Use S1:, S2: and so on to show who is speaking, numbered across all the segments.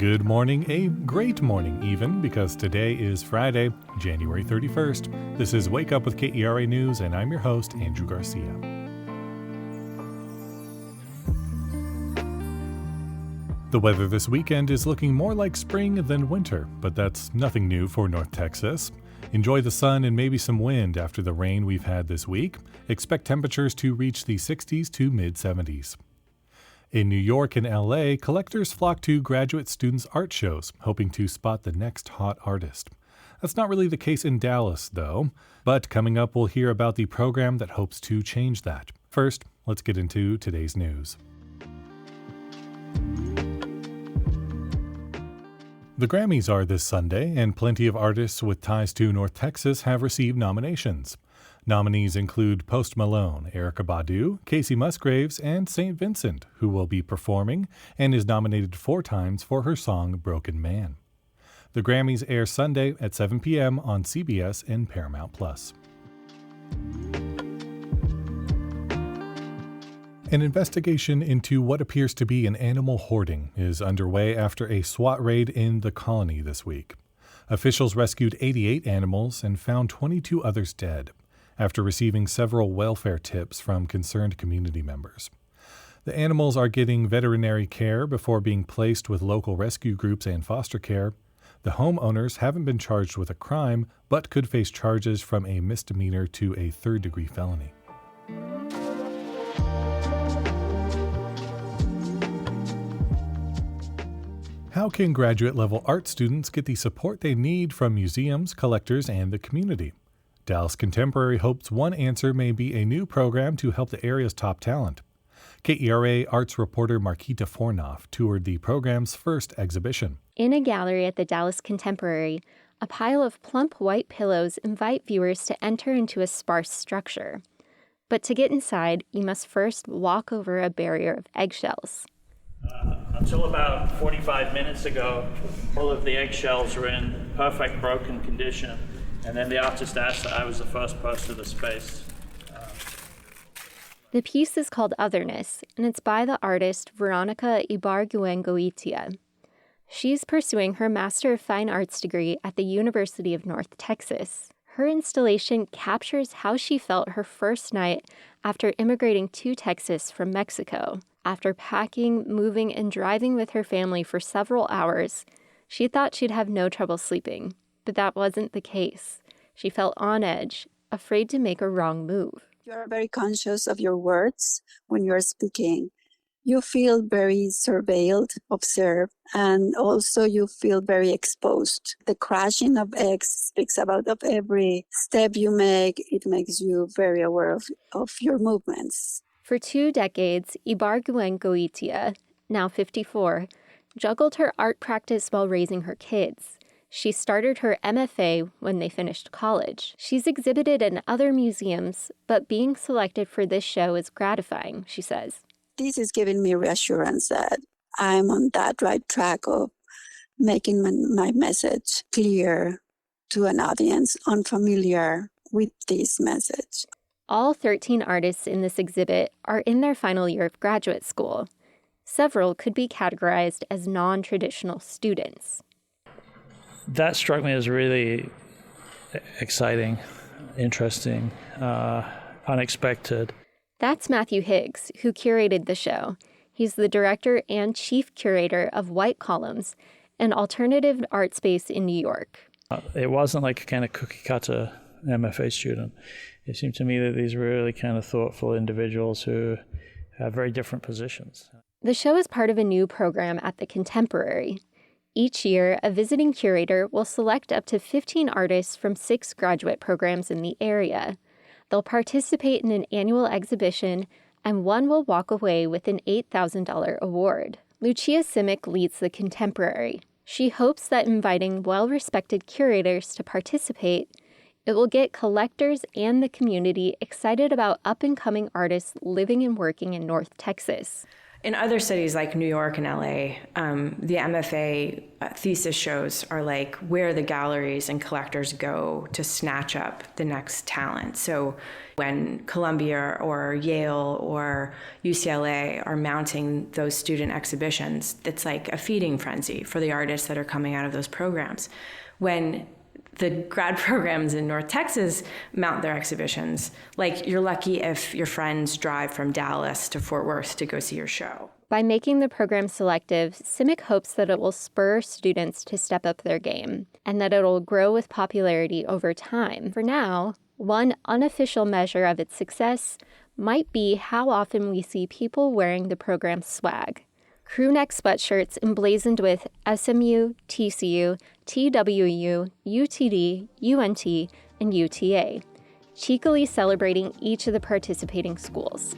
S1: Good morning, a great morning even, because today is Friday, January 31st. This is Wake Up with KERA News, and I'm your host, Andrew Garcia. The weather this weekend is looking more like spring than winter, but that's nothing new for North Texas. Enjoy the sun and maybe some wind after the rain we've had this week. Expect temperatures to reach the 60s to mid-70s. In New York and LA, collectors flock to graduate students' art shows, hoping to spot the next hot artist. That's not really the case in Dallas, though. But coming up, we'll hear about the program that hopes to change that. First, let's get into today's news. The Grammys are this Sunday, and plenty of artists with ties to North Texas have received nominations. Nominees include Post Malone, Erykah Badu, Casey Musgraves, and St. Vincent, who will be performing and is nominated 4 times for her song Broken Man. The Grammys air Sunday at 7 p.m. on CBS and Paramount+. An investigation into what appears to be an animal hoarding is underway after a SWAT raid in the colony this week. Officials rescued 88 animals and found 22 others dead, after receiving several welfare tips from concerned community members. The animals are getting veterinary care before being placed with local rescue groups and foster care. The homeowners haven't been charged with a crime, but could face charges from a misdemeanor to a third-degree felony. How can graduate-level art students get the support they need from museums, collectors, and the community? Dallas Contemporary hopes one answer may be a new program to help the area's top talent. KERA arts reporter Marquita Fornoff toured the program's first exhibition.
S2: In a gallery at the Dallas Contemporary, a pile of plump white pillows invite viewers to enter into a sparse structure. But to get inside, you must first walk over a barrier of eggshells.
S3: Until about 45 minutes ago, all of the eggshells were in perfect broken condition. And then the artist asked that I was the first person to the space.
S2: The piece is called Otherness, and it's by the artist Veronica Ibargüengoitia. She's pursuing her Master of Fine Arts degree at the University of North Texas. Her installation captures how she felt her first night after immigrating to Texas from Mexico. After packing, moving, and driving with her family for several hours, she thought she'd have no trouble sleeping. But that wasn't the case. She felt on edge, afraid to make a wrong move.
S4: You are very conscious of your words when you are speaking. You feel very surveilled, observed, and also you feel very exposed. The crashing of eggs speaks about of every step you make. It makes you very aware of your movements.
S2: For 2 decades, Ibargüengoitia, now 54, juggled her art practice while raising her kids. She started her MFA when they finished college. She's exhibited in other museums, but being selected for this show is gratifying, she says.
S4: This is giving me reassurance that I'm on that right track of making my message clear to an audience unfamiliar with this message.
S2: All 13 artists in this exhibit are in their final year of graduate school. Several could be categorized as non-traditional students.
S3: That struck me as really exciting, interesting, unexpected.
S2: That's Matthew Higgs, who curated the show. He's the director and chief curator of White Columns, an alternative art space in New York.
S3: It wasn't like a kind of cookie-cutter MFA student. It seemed to me that these were really kind of thoughtful individuals who have very different positions.
S2: The show is part of a new program at the Contemporary. Each year, a visiting curator will select up to 15 artists from 6 graduate programs in the area. They'll participate in an annual exhibition, and one will walk away with an $8,000 award. Lucia Simic leads the Contemporary. She hopes that inviting well-respected curators to participate, it will get collectors and the community excited about up-and-coming artists living and working in North Texas.
S5: In other cities like New York and LA, the MFA thesis shows are like where the galleries and collectors go to snatch up the next talent. So when Columbia or Yale or UCLA are mounting those student exhibitions, it's like a feeding frenzy for the artists that are coming out of those programs. When the grad programs in North Texas mount their exhibitions, like you're lucky if your friends drive from Dallas to Fort Worth to go see your show.
S2: By making the program selective, CIMIC hopes that it will spur students to step up their game and that it will grow with popularity over time. For now, one unofficial measure of its success might be how often we see people wearing the program's swag. Crewneck sweatshirts emblazoned with SMU, TCU, TWU, UTD, UNT, and UTA, cheekily celebrating each of the participating schools.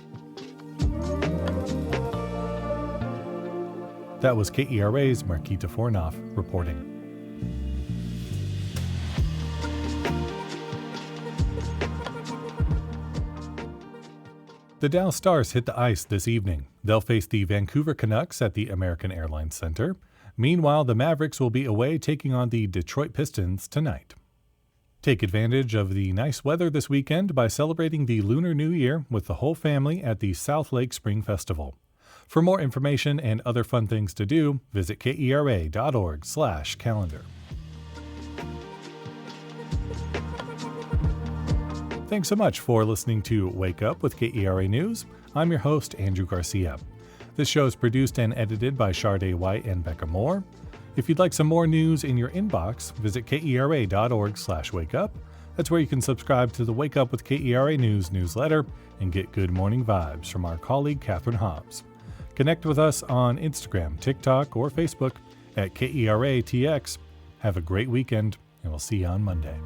S1: That was KERA's Marquita Fornoff reporting. The Dallas Stars hit the ice this evening. They'll face the Vancouver Canucks at the American Airlines Center. Meanwhile, the Mavericks will be away taking on the Detroit Pistons tonight. Take advantage of the nice weather this weekend by celebrating the Lunar New Year with the whole family at the Southlake Spring Festival. For more information and other fun things to do, visit kera.org/calendar. Thanks so much for listening to Wake Up with KERA News. I'm your host, Andrew Garcia. This show is produced and edited by Shardae White and Bekah Morr. If you'd like some more news in your inbox, visit kera.org/wakeup. That's where you can subscribe to the Wake Up with KERA News newsletter and get good morning vibes from our colleague, Catherine Hobbs. Connect with us on Instagram, TikTok, or Facebook at KERATX. Have a great weekend, and we'll see you on Monday.